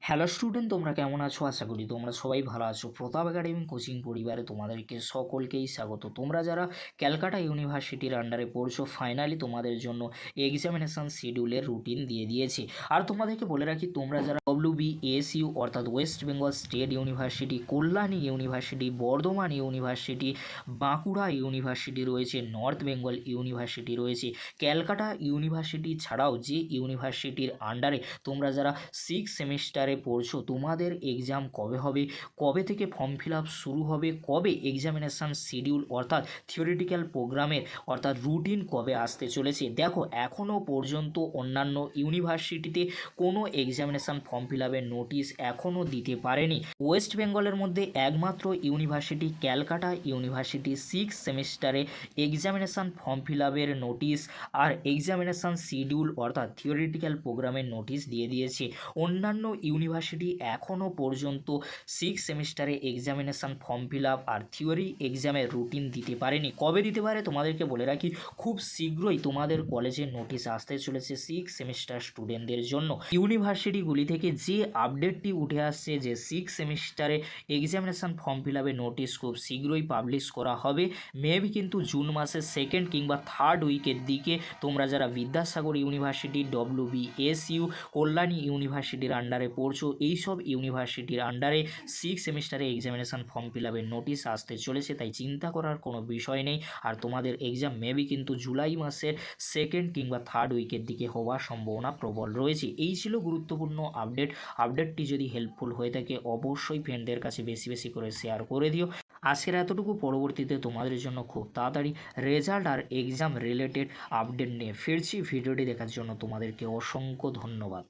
Hello student, তোমরা কেমন আছো? আশা করি তোমরা সবাই ভালো আছো। প্রতাপ একাডেমি কোচিং পরিবারে তোমাদেরকে সকলকেই স্বাগত। তোমরা যারা ক্যালকাটা ইউনিভার্সিটির আন্ডারে পড়ছো, ফাইনালি তোমাদের জন্য এক্সামিনেশন শিডিউলের রুটিন দিয়ে দিয়েছে। আর তোমাদেরকে বলে রাখি, তোমরা যারা WBSU অর্থাৎ West Bengal state university, Kalyani university, Bardhaman university, Bankura university রয়েছে, নর্থ বেঙ্গল ইউনিভার্সিটি রয়েছে, ক্যালকাটা ইউনিভার্সিটি ছাড়াও যে ইউনিভার্সিটির আন্ডারে তোমরা যারা 6 সেমিস্টারে পড়ছো, তোমাদের এক্সাম কবে হবে, কবে থেকে ফর্ম ফিল আপ শুরু হবে, কবে এক্সামিনেশান শিডিউল অর্থাৎ থিওরিটিক্যাল প্রোগ্রামের অর্থাৎ রুটিন কবে আসতে চলেছে। দেখো, এখনও পর্যন্ত অন্যান্য ইউনিভার্সিটিতে কোনো এক্সামিনেশান ফর্ম ফিল আপের নোটিশ এখনও দিতে পারেনি। ওয়েস্ট বেঙ্গলের মধ্যে একমাত্র ইউনিভার্সিটি ক্যালকাটা ইউনিভার্সিটি 6 সেমিস্টারে এক্সামিনেশান ফর্ম ফিল আপের নোটিশ আর এক্সামিনেশান শিডিউল অর্থাৎ থিওরিটিক্যাল প্রোগ্রামের নোটিশ দিয়ে দিয়েছে। অন্যান্য ইউনিভার্সিটি এখনও পর্যন্ত 6 সেমিস্টারে এক্সামিনেশান ফর্ম ফিল আপ আর থিওরি এক্সামের রুটিন দিতে পারেনি। কবে দিতে পারে তোমাদেরকে বলে রাখি, খুব শীঘ্রই তোমাদের কলেজে নোটিশ আসতে চলেছে 6 সেমিস্টার স্টুডেন্টদের জন্য। ইউনিভার্সিটিগুলি থেকে যে আপডেটটি উঠে আসছে যে 6 সেমিস্টারে এক্সামিনেশান ফর্ম ফিল আপের নোটিশ খুব শীঘ্রই পাবলিশ করা হবে। মেবি কিন্তু জুন মাসের 2nd কিংবা 3rd উইকের দিকে তোমরা যারা বিদ্যাসাগর ইউনিভার্সিটি, WBSU, কল্যাণী ইউনিভার্সিটির আন্ডারে পড়ছো, এইসব ইউনিভার্সিটির আন্ডারে 6 সেমিস্টারে এক্সামিনেশান ফর্ম ফিল আপের নোটিশ আসতে চলেছে, তাই চিন্তা করার কোনো বিষয় নেই। আর তোমাদের এক্সাম মেবি কিন্তু জুলাই মাসের 2nd কিংবা 3rd উইকের দিকে হওয়ার সম্ভাবনা প্রবল রয়েছে। এই ছিল গুরুত্বপূর্ণ আপডেটটি যদি হেল্পফুল হয়ে থাকে অবশ্যই ফ্রেন্ডদের কাছে বেশি বেশি করে শেয়ার করে দিও। আজকের এতটুকু, পরবর্তীতে তোমাদের জন্য খুব তাড়াতাড়ি রেজাল্ট আর এক্সাম রিলেটেড আপডেট নিয়ে ফিরছি। ভিডিওটি দেখার জন্য তোমাদেরকে অসংখ্য ধন্যবাদ।